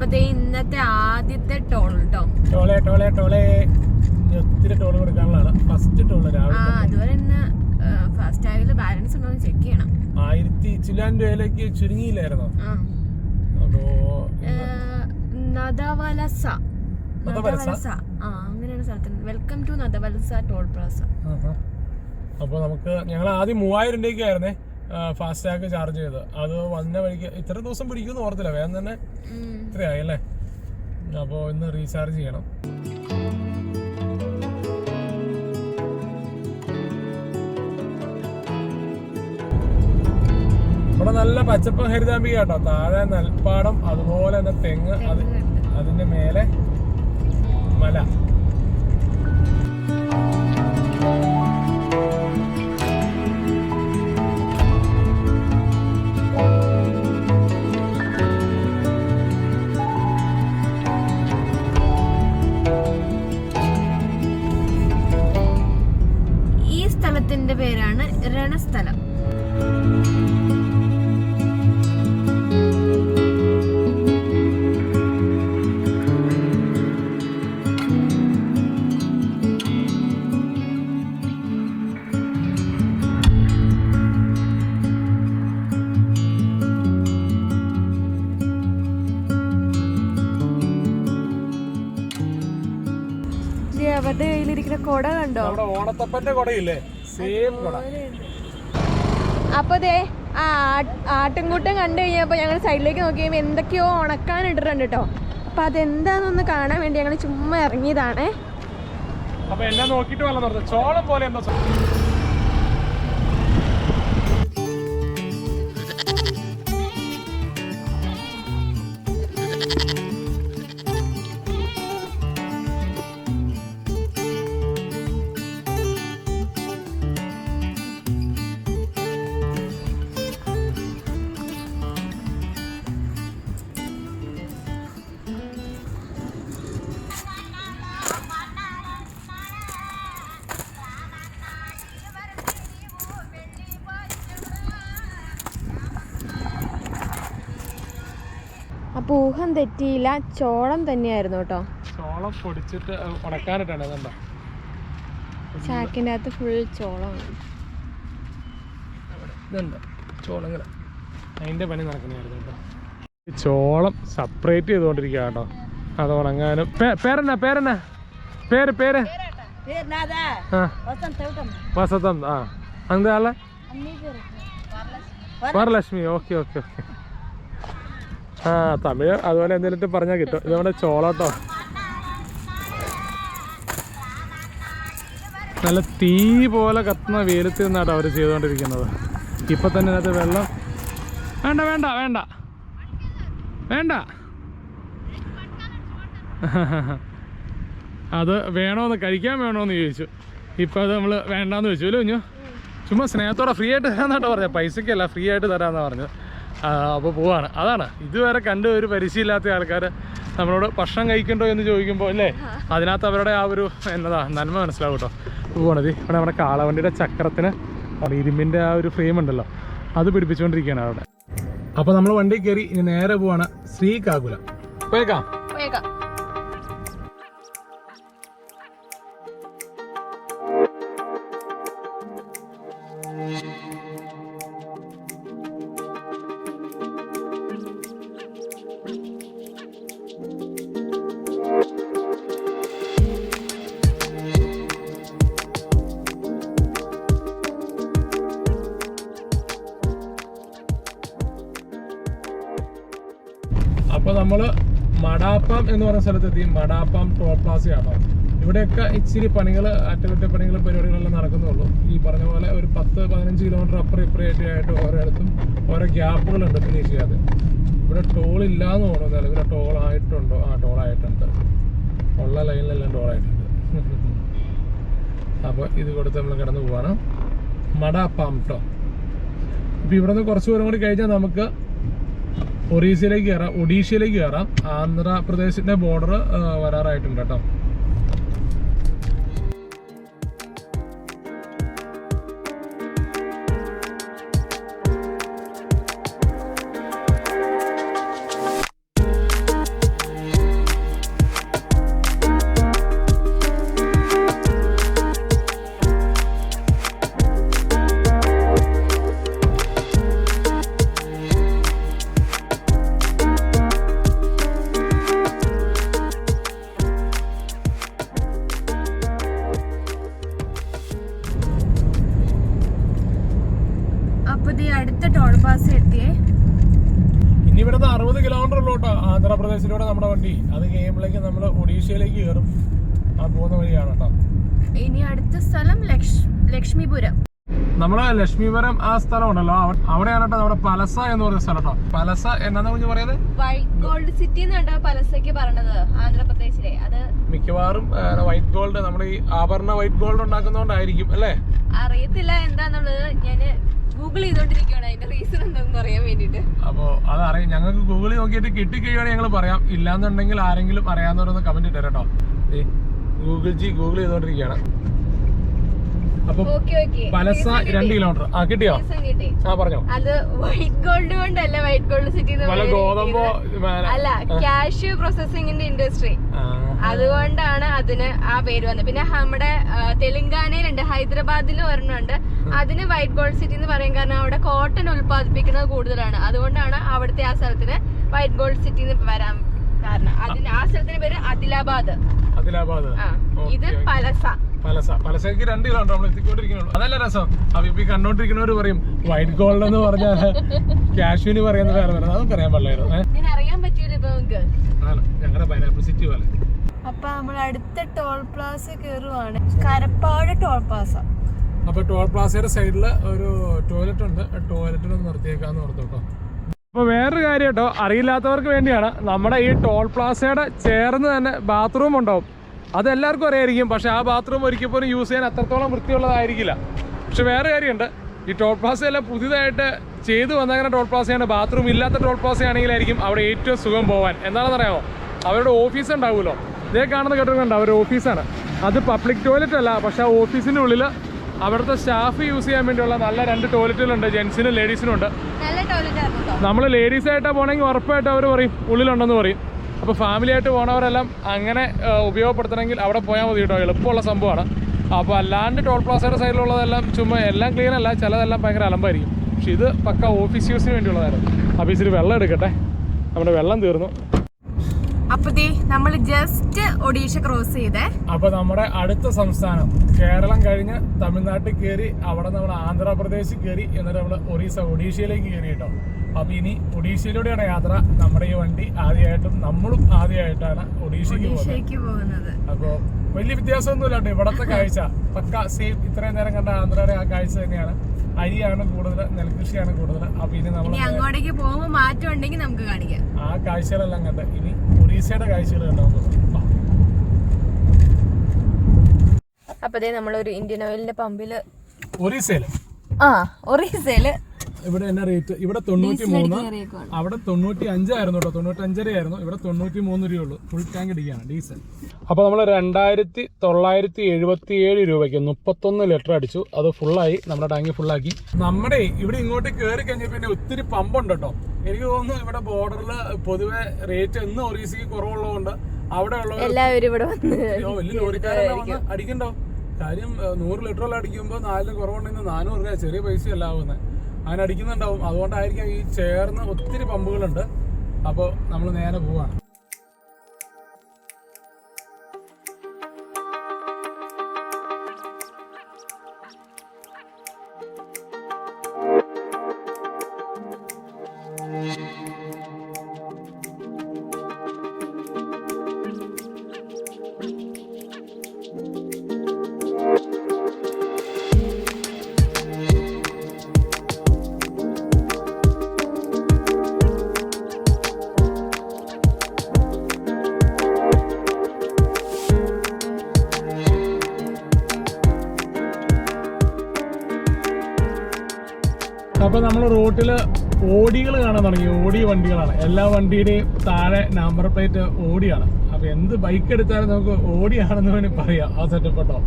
അപ്പൊ ഇന്നത്തെ ആദ്യത്തെ ടോൾ കേട്ടോ. ടോളെ ഒത്തിരി ടോൾ കൊടുക്കാനുള്ളതാണ്. ഫസ്റ്റ് ടോൾ രാവിലെ. അതുപോലെ തന്നെ ഫസ്റ്റ് ടാഗിൽ ബാലൻസ് ഉണ്ടോ എന്ന് ചെക്ക് ചെയ്യണം. 1000 ചില്ലാൻ രൂപയിലേക്ക് ചുരുങ്ങിയില്ലായിരുന്നോ? അപ്പോ നദവലസ അങ്ങനെയാണ് സ്ഥലത്തിന്. Welcome to Nadavalasa toll plaza. അപ്പൊ നമുക്ക് ഞങ്ങൾ ആദ്യം 3000 രൂപയ്ക്കായിരുന്നേ ഫാസ്ടാഗ് ചാർജ് ചെയ്ത്. അത് വന്ന വഴിക്ക് ഇത്ര ദിവസം പിടിക്കുമെന്ന് ഓർത്തില്ല, വേഗം തന്നെ ഇത്രയായി അല്ലേ. അപ്പോൾ ഇന്ന് റീചാർജ് ചെയ്യണം. ഇവിടെ നല്ല പച്ചപ്പ് ഹരിതാമ്പിക കേട്ടോ. താഴെ നെൽപ്പാടം, അതുപോലെ തന്നെ തെങ്ങ്, അതിന്റെ മേലെ മല. ഇതാണ് രണസ്ഥലം. അവരുടെ കയ്യിലിരിക്കുന്ന കൊട കണ്ടോ? ഓണത്തപ്പന്റെ കൊടയില്ലേ, സെയിം കൊട. അപ്പൊ ദേ ആ ആട്ടിൻകൂട്ടം കണ്ടു കഴിഞ്ഞപ്പോ ഞങ്ങൾ സൈഡിലേക്ക് നോക്കിയപ്പോ എന്തൊക്കെയോ ഉണക്കാൻ ഇട്ടിട്ടുണ്ട് കേട്ടോ. അപ്പൊ അതെന്താന്നൊന്ന് കാണാൻ വേണ്ടി ഞങ്ങൾ ചുമ്മാ ഇറങ്ങിയതാണേ. അപ്പൊ എന്നെ നോക്കിട്ട് വെള്ളം നടത്തും ചോളം പോലെ എന്താ അപ്പൊ ഊഹം തെറ്റിയില്ല, ചോളം തന്നെയായിരുന്നു കേട്ടോ. ചോളം പൊടിച്ചിട്ട് ഉണക്കാനിട്ടാണ് അതുണ്ടോ ചാക്കിൻ്റെ അകത്ത് ഫുൾ ചോളമാണ്. ഇതുണ്ട് ചോളങ്ങൾ, അതിൻ്റെ പണി നടക്കുന്നതായിരുന്നു കേട്ടോ. ചോളം സെപ്പറേറ്റ് ചെയ്തുകൊണ്ടിരിക്കുക കേട്ടോ, അത് ഉണങ്ങാനും. പേരെന്നാ പേരെന്നാ പേര് പേര് വസന്തം. ആ എന്താ വരലക്ഷ്മി. Okay okay okay. ആ തമിഴ് അതുപോലെ എന്തെങ്കിലും പറഞ്ഞാൽ കിട്ടും. ഇത് നമ്മുടെ ചോളട്ടോ, നല്ല തീ പോലെ കത്തുന്ന വെയിലത്ത് നിന്നാട്ടോ അവർ ചെയ്തുകൊണ്ടിരിക്കുന്നത്. ഇപ്പം തന്നെ അതിനകത്ത് വെള്ളം വേണ്ട വേണ്ട വേണ്ട വേണ്ട അത് വേണോന്ന് കഴിക്കാൻ വേണോന്ന് ചോദിച്ചു. ഇപ്പം അത് നമ്മൾ വേണ്ടാന്ന് വെച്ചു അല്ലേ കുഞ്ഞു? ചുമ്മാ സ്നേഹത്തോടെ ഫ്രീ ആയിട്ട് തരാമെന്നാട്ടോ പറഞ്ഞത്, പൈസക്കല്ല ഫ്രീ ആയിട്ട് തരാമെന്നാണ് പറഞ്ഞത്. അപ്പോൾ പോവാണ്. അതാണ് ഇതുവരെ കണ്ട് ഒരു പരിചയമില്ലാത്ത ആൾക്കാർ നമ്മളോട് ഭക്ഷണം കഴിക്കണ്ടോ എന്ന് ചോദിക്കുമ്പോൾ അല്ലേ, അതിനകത്ത് അവരുടെ ആ ഒരു എന്നതാ നന്മ മനസ്സിലാവും കേട്ടോ. പോകണത് ഇവിടെ നമ്മുടെ കാളവണ്ടിയുടെ ചക്രത്തിന് ഇരുമ്പിൻ്റെ ആ ഒരു ഫ്രെയിം ഉണ്ടല്ലോ, അത് പിടിപ്പിച്ചുകൊണ്ടിരിക്കുകയാണ് അവിടെ. അപ്പോൾ നമ്മൾ വണ്ടി കയറി ഇനി നേരെ പോവാണ് ശ്രീകാകുലം. പോയേക്കാം. അപ്പോൾ നമ്മൾ മടാപ്പം എന്ന് പറയുന്ന സ്ഥലത്തെത്തി. മടാപ്പം ടോൾ പ്ലാസയാണോ. ഇവിടെയൊക്കെ ഇച്ചിരി പണികൾ, അറ്റകുറ്റപ്പണികൾ, പരിപാടികളെല്ലാം നടക്കുന്നുള്ളൂ. ഈ പറഞ്ഞ പോലെ ഒരു 10-15 കിലോമീറ്റർ അപ്പുറം ഇപ്പുറമായിട്ട് ആയിട്ട് ഓരോയിടത്തും ഓരോ ഗ്യാപ്പുകളുണ്ട് ഫിനിഷ് ചെയ്യാതെ. ഇവിടെ ടോൾ ഇല്ലാന്ന് തോന്നുന്നു. നിലവിലെ ടോൾ ആയിട്ടുണ്ടോ? ആ ടോൾ ആയിട്ടുണ്ട്, ഉള്ള ലൈനിലെല്ലാം ടോൾ ആയിട്ടുണ്ട്. അപ്പോൾ ഇത് കൊടുത്ത് നമ്മൾ കിടന്നു പോവാണ് മടാപ്പം ട്ടോ. ഇപ്പം ഇവിടെ നിന്ന് കുറച്ച് ദൂരം കൂടി കഴിഞ്ഞാൽ നമുക്ക് ഒഡീഷയിലേക്ക് കയറാം. ആന്ധ്രാപ്രദേശിന്റെ ബോർഡർ വരാറായിട്ടുണ്ട് കേട്ടോ. അടുത്ത ടോൾ പാസ് എത്തിയേ. ഇനി ഇവിടുന്ന് 60 കിലോമീറ്റർ ഉള്ളൂട്ടോ ആന്ധ്രാപ്രദേശിലൂടെ നമ്മുടെ വണ്ടി. അത് കഴിയുമ്പോഴേക്കും നമ്മൾ ഒഡീഷയിലേക്ക് കയറും. ആ പോകുന്ന വഴിയാണ് കേട്ടോ. ഇനി അടുത്ത സ്ഥലം ലക്ഷ്മിപുരം. നമ്മളെ ലക്ഷ്മിപുരം ആ സ്ഥലം ഉണ്ടല്ലോ, അവിടെയാണ് കേട്ടോ നമ്മുടെ പലസ എന്ന് പറയുന്ന സ്ഥലം കേട്ടോ. പലസ എന്നാന്ന് കുഞ്ഞു പറയുന്നത്? വൈറ്റ് ഗോൾഡ് സിറ്റി എന്നാണ് പലസയ്ക്ക് പറഞ്ഞത് ആന്ധ്രാപ്രദേശിലെ. അത് മിക്കവാറും വൈറ്റ് ഗോൾഡ്, നമ്മുടെ ഈ ആഭരണ വൈറ്റ് ഗോൾഡ് ഉണ്ടാക്കുന്നതുകൊണ്ടായിരിക്കും അല്ലേ? അറിയത്തില്ല എന്താന്നുള്ളത്. ഞാൻ ഗൂഗിൾ ചെയ്തോണ്ടിരിക്കുകയാണ് അതിന്റെ റീസൺ എന്താണെന്ന് അറിയാൻ വേണ്ടിട്ട്. അപ്പോൾ അതറിയാം, ഞങ്ങൾക്ക് ഗൂഗിളിൽ നോക്കിയിട്ട് കിട്ടിക്കഴിയുവാണെങ്കിൽ ഞങ്ങൾ പറയാം. ഇല്ലാന്നുണ്ടെങ്കിൽ ആരെങ്കിലും അറിയാവുന്നവരൊന്ന് കമന്റ് ഇട്ടേ കേട്ടോ. ഗൂഗിൾ ചെയ്തോണ്ടിരിക്കുകയാണ്. അപ്പൊ പലസ 2 കിലോമീറ്റർ കിട്ടിയോ? ആ പറഞ്ഞോ. അത് വൈറ്റ് ഗോൾഡ് കൊണ്ടല്ല വൈറ്റ് ഗോൾഡ് സിറ്റി ഗോതമ്പോ അല്ല, കാഷ്യൂ പ്രോസസിംഗിന്റെ ഇൻഡസ്ട്രി, അതുകൊണ്ടാണ് അതിന് ആ പേര് വന്നത്. പിന്നെ നമ്മുടെ തെലുങ്കാനയിലുണ്ട്, ഹൈദരാബാദിലും ഒരെണ്ണമുണ്ട്, അതിന് വൈറ്റ് ഗോൾഡ് സിറ്റി എന്ന് പറയും. കാരണം അവിടെ കോട്ടൺ ഉൽപ്പാദിപ്പിക്കുന്നത് കൂടുതലാണ്, അതുകൊണ്ടാണ് അവിടുത്തെ ആ സ്ഥലത്തിന് വൈറ്റ് ഗോൾഡ് സിറ്റി എന്ന് വരാൻ കാരണം. ആ സ്ഥലത്തിന്റെ പേര് ആദിലാബാദ്. ഇത് പലസയ്ക്ക് 2 കിലോമീറ്റർ നമ്മൾ എത്തിക്കൊണ്ടിരിക്കുന്നുള്ളൂ. അതല്ല രസം. അപ്പൊ ഇപ്പൊ കണ്ടോണ്ടിരിക്കുന്നവര് പറയും വൈറ്റ് ഗോൾഡ് എന്ന് പറഞ്ഞാൽ കാഷ്യൂന് പറയുന്ന വേറെ വേറെ, അതൊന്നും പറയാൻ പാടില്ലായിരുന്നു. അറിയാൻ പറ്റൂല ഇപ്പൊ നമുക്ക്. ഞങ്ങളുടെ പൈനാപ്പിൾ സിറ്റി പോലെ. അപ്പൊ നമ്മൾ അടുത്ത ടോൾ പ്ലാസ കയറുവാണ്, കരപ്പാട് ടോൾ പ്ലാസ. അപ്പൊ ടോൾ പ്ലാസയുടെ സൈഡില് ഒരു ടോയ്ലറ്റ് ഉണ്ട്, ടോയ്ലറ്റിൽ ഒന്ന് നിർത്തിയേക്കാന്ന് ഓർത്തു കേട്ടോ. അപ്പോൾ വേറൊരു കാര്യം കേട്ടോ, അറിയില്ലാത്തവർക്ക് വേണ്ടിയാണ്, നമ്മുടെ ഈ ടോൾ പ്ലാസയുടെ ചേർന്ന് തന്നെ ബാത്റൂം ഉണ്ടാവും. അതെല്ലാവർക്കും അറിയായിരിക്കും, പക്ഷേ ആ ബാത്റൂം ഒരിക്കൽ പോലും യൂസ് ചെയ്യാൻ അത്രത്തോളം വൃത്തിയുള്ളതായിരിക്കില്ല. പക്ഷെ വേറെ കാര്യമുണ്ട്, ഈ ടോൾ പ്ലാസയെല്ലാം പുതിയതായിട്ട് ചെയ്തു വന്നങ്ങനെ ടോൾ പ്ലാസയാണ്. ബാത്റൂം ഇല്ലാത്ത ടോൾ പ്ലാസയാണെങ്കിലായിരിക്കും അവിടെ ഏറ്റവും സുഖം പോകാൻ. എന്താണെന്ന് അറിയാമോ? അവരുടെ ഓഫീസ് ഉണ്ടാവുമല്ലോ, ഇതേ കാണുന്ന കെട്ടിടമുണ്ട്, അവരുടെ ഓഫീസാണ്. അത് പബ്ലിക് ടോയ്ലറ്റ് അല്ല, പക്ഷേ ആ ഓഫീസിൻ്റെ ഉള്ളിൽ അവിടുത്തെ സ്റ്റാഫ് യൂസ് ചെയ്യാൻ വേണ്ടിയുള്ള നല്ല 2 ടോയ്ലറ്റുകളുണ്ട്, ജെൻസിനും ലേഡീസിനും ഉണ്ട്. നമ്മൾ ലേഡീസായിട്ടാണ് പോകണമെങ്കിൽ ഉറപ്പായിട്ട് അവർ പറയും ഉള്ളിലുണ്ടെന്ന് പറയും. അപ്പോൾ ഫാമിലി ആയിട്ട് പോകണവരെല്ലാം അങ്ങനെ ഉപയോഗപ്പെടുത്തണമെങ്കിൽ അവിടെ പോയാൽ മതി കേട്ടോ, എളുപ്പമുള്ള സംഭവമാണ്. അപ്പോൾ അല്ലാണ്ട് ടോൾ പ്ലാസയുടെ സൈഡിലുള്ളതെല്ലാം ചുമ്മാ എല്ലാം ക്ലീൻ അല്ല, ചിലതെല്ലാം ഭയങ്കര അലമ്പായിരിക്കും. പക്ഷെ ഇത് പക്ക ഓഫീസ് യൂസിന് വേണ്ടിയുള്ളതായിരുന്നു. അപ്പോൾ ഇച്ചിരി വെള്ളം എടുക്കട്ടെ, നമ്മുടെ വെള്ളം തീർന്നു. അപ്പൊ നമ്മൾ ജസ്റ്റ് ഒഡീഷ ക്രോസ് ചെയ്തേ. അപ്പൊ നമ്മുടെ അടുത്ത സംസ്ഥാനം കേരളം കഴിഞ്ഞ് തമിഴ്നാട്ടിൽ കയറി, അവിടെ നമ്മൾ ആന്ധ്രാപ്രദേശിൽ കയറി, എന്നിട്ട് നമ്മൾ ഒഡീഷയിലേക്ക് കയറി കേട്ടോ. അപ്പൊ ഇനി ഒഡീഷയിലൂടെയാണ് യാത്ര. നമ്മുടെ ഈ വണ്ടി നമ്മളും ആദ്യമായിട്ടാണ് ഒഡീഷയ്ക്ക് പോകുന്നത്. അപ്പൊ വലിയ വ്യത്യാസമൊന്നുമില്ല കേട്ടോ. ഇവിടത്തെ കാഴ്ച പക്ക സെയിം, ഇത്രയും നേരം കണ്ട ആന്ധ്രയുടെ ആ കാഴ്ച തന്നെയാണ്. അരിയാണ് കൂടുതൽ, നെൽകൃഷിയാണ് കൂടുതൽ. അപ്പൊ ഇനി നമ്മൾ അങ്ങോട്ടേക്ക് പോകുമ്പോൾ മാറ്റം ഉണ്ടെങ്കിൽ നമുക്ക് കാണിക്കാം. ആ കാഴ്ചകളെല്ലാം കണ്ട് ഇനി ഒറീസയുടെ കാഴ്ചകൾ കണ്ടു. അപ്പൊ നമ്മളൊരു ഇന്ത്യൻ ഓയിലിന്റെ പമ്പില് ഒറീസയില് ഇവിടെ എന്നാ റേറ്റ്? ഇവിടെ 93, അവിടെ 95 ആയിരുന്നു കേട്ടോ, 95 ആയിരുന്നു. ഇവിടെ 93 രൂപയുള്ളൂ, ഫുൾ ടാങ്ക് അടിക്കുകയാണ് ഡീസൽ. അപ്പോൾ നമ്മൾ 2977 രൂപയ്ക്ക് 31 ലിറ്റർ അടിച്ചു. അത് ഫുള്ളായി, നമ്മുടെ ടാങ്ക് ഫുള്ളാക്കി. നമ്മുടെ ഇവിടെ ഇങ്ങോട്ട് കയറി കഴിഞ്ഞാൽ പിന്നെ ഒത്തിരി പമ്പുണ്ട് കേട്ടോ. എനിക്ക് തോന്നുന്നു ഇവിടെ ബോർഡറിൽ പൊതുവെ റേറ്റ് എന്ന് ഒറീസയ്ക്ക് കുറവുള്ളതുകൊണ്ട് അവിടെ ഉള്ള വലിയ ലോറിക്കാരെല്ലാം വന്ന് അടിക്കണ്ടോ. കാര്യം 100 ലിറ്ററെല്ലാം അടിക്കുമ്പോൾ 4 കുറവുണ്ടെങ്കിൽ 400 രൂപ, ചെറിയ പൈസയല്ല ആവുന്നത്. അങ്ങനെ അടിക്കുന്നുണ്ടാവും. അതുകൊണ്ടായിരിക്കും ഈ ചേർന്ന് ഒത്തിരി പമ്പുകളുണ്ട്. അപ്പോൾ നമ്മൾ നേരെ പോവാണ്. അപ്പോൾ നമ്മൾ റോട്ടിൽ ഓടികൾ കാണാൻ തുടങ്ങി. ഓടി വണ്ടികളാണ്, എല്ലാ വണ്ടിയുടെയും താഴെ നമ്പർ പ്ലേറ്റ് ഓടിയാണ്. അപ്പോൾ എന്ത് ബൈക്ക് എടുത്താലും നമുക്ക് ഓടിയാണെന്ന് വേണമെങ്കിൽ പറയാം. ആ സെറ്റപ്പ് കേട്ടോ.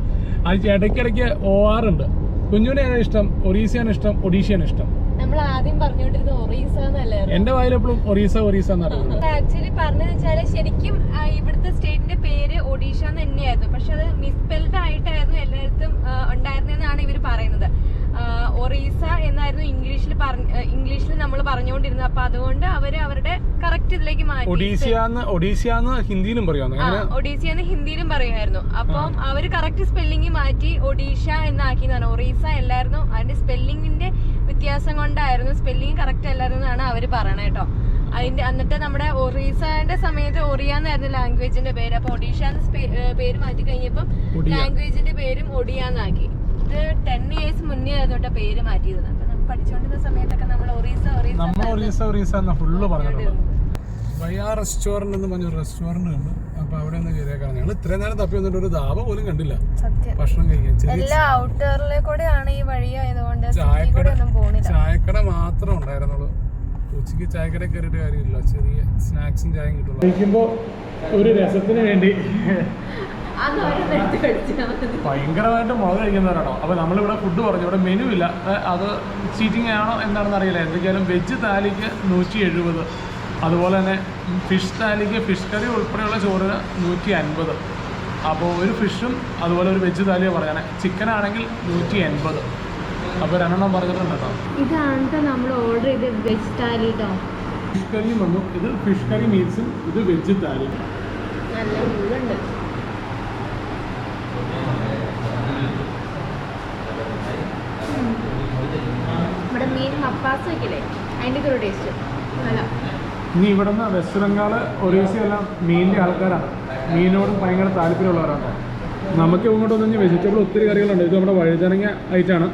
അത് ഇടയ്ക്കിടയ്ക്ക് OR ഉണ്ട്. കുഞ്ഞുവിനെയാണ് ഇഷ്ടം, ഒറീസയാണ് ഇഷ്ടം, ഒഡീഷയാണ് ഇഷ്ടം. നമ്മൾ ആദ്യം പറഞ്ഞുകൊണ്ടിരുന്നത് ഒറീസ എന്നല്ലായിരുന്നു. എന്റെ വായിലെപ്പോഴും ഒറീസ എന്ന് അറിയുന്നത്. ആക്ച്വലി പറഞ്ഞെന്ന് വെച്ചാല് ശരിക്കും ഇവിടുത്തെ സ്റ്റേറ്റിന്റെ പേര് ഒഡീഷ എന്ന് തന്നെയായിരുന്നു. പക്ഷെ അത് മിസ്പെൽഡ് ആയിട്ടായിരുന്നു എല്ലായിടത്തും ഉണ്ടായിരുന്നെന്നാണ് ഇവർ പറയുന്നത്. ഒറീസ എന്നായിരുന്നു ഇംഗ്ലീഷിൽ നമ്മൾ പറഞ്ഞുകൊണ്ടിരുന്നത്. അപ്പൊ അതുകൊണ്ട് അവര് അവരുടെ കറക്റ്റ് ഇതിലേക്ക് മാറ്റി ഒഡീസിയാന്ന് ഹിന്ദിയിലും പറയുമായിരുന്നു. അപ്പം അവര് കറക്റ്റ് സ്പെല്ലിംഗ് മാറ്റി ഒഡീഷ എന്നാക്കിയെന്നാണ്. ഒറീസ അല്ലായിരുന്നു. അതിന്റെ സ്പെല്ലിംഗിന്റെ വ്യത്യാസം കൊണ്ടായിരുന്നു, സ്പെല്ലിംഗ് കറക്റ്റ് അല്ലായിരുന്നു എന്നാണ് അവര് പറയണത് കേട്ടോ. എന്നിട്ട് നമ്മുടെ ഒറീസയുടെ സമയത്ത് ഒറിയാന്നായിരുന്നു ലാംഗ്വേജിന്റെ പേര്. അപ്പൊ ഒഡീഷ പേര് മാറ്റി കഴിഞ്ഞപ്പം ലാംഗ്വേജിന്റെ പേരും ഒഡിയാന്നാക്കി. ഇത് 10 years മുന്നേ ആയിരുന്നു കേട്ടോ പേര് മാറ്റിയത്. അപ്പൊ നമ്മൾ പഠിച്ചുകൊണ്ടിരുന്ന സമയത്തൊക്കെ നമ്മൾ ഒറീസ ഫുള്ള് പറഞ്ഞിട്ടുണ്ട്. വയ്യാ റെസ്റ്റോറന്റ് എന്ന് പറഞ്ഞൊരു റെസ്റ്റോറന്റ് ഉണ്ട്. അപ്പൊ അവിടെ ഒന്ന് കയറിയേക്കാണ്. ഞങ്ങൾ ഇത്രയും നേരം തപ്പി വന്നിട്ട് ഒരു ധാബ പോലും കണ്ടില്ല ഭക്ഷണം കഴിക്കാൻ. ഔട്ടറിലേക്കൂടെയാണ് ഈ വഴി ആയതുകൊണ്ട് ചായക്കട മാത്രം ഉണ്ടായിരുന്നുള്ളൂ. ഉച്ചയ്ക്ക് ചായക്കട കയറിയിട്ട് കാര്യമില്ല, ചെറിയ സ്നാക്സും ചായയും കിട്ടുള്ളൂ. കഴിക്കുമ്പോൾ ഒരു രസത്തിന് വേണ്ടി ഭയങ്കരമായിട്ട് മുളക് കഴിക്കുന്നവരാണോ. അപ്പോൾ നമ്മളിവിടെ ഫുഡ് പറഞ്ഞു, ഇവിടെ മെനു ഇല്ല. അത് ചീറ്റിംഗ് ആണോ എന്താണെന്ന് അറിയില്ല. എന്തൊക്കെയാലും വെജ് താലിക്ക് 170, അതുപോലെ തന്നെ ഫിഷ് താലിക്ക് ഫിഷ് കറി ഉൾപ്പെടെയുള്ള ചോറിന് 150. അപ്പോൾ ഒരു ഫിഷും അതുപോലെ ഒരു വെജ് താലിയാണ് പറഞ്ഞാൽ. ചിക്കനാണെങ്കിൽ 180. അപ്പോൾ 2 എണ്ണം പറഞ്ഞിട്ടുണ്ട് കേട്ടോ. ഇതാണ് നമ്മൾ ഓർഡർ ചെയ്ത് വെജ് താലി കേട്ടോ. ഫിഷ് കറിയും വന്നു. ഇത് ഫിഷ് കറി മീൽസും, ഇത് വെജ് താലി. നല്ല മുഴുണ്ട്. നമ്മുടെ മീൻ മപ്പാസ് വെക്കില്ലേ, അതിൻ്റെ ഒരു ടേസ്റ്റ് നല്ല. ഇനി ഇവിടുന്ന് വെസ്റ്റ് ബംഗാൾ, ഒറീസ എല്ലാം മീനിൻ്റെ ആൾക്കാരാണ്. മീനോടും ഭയങ്കര താല്പര്യമുള്ളവരാണ്. നമുക്ക് ഇങ്ങോട്ടൊന്നും വെജിറ്റബിൾ ഒത്തിരി കറികളുണ്ട്. ഇത് നമ്മുടെ വഴുതനങ്ങ ഐറ്റാണ്.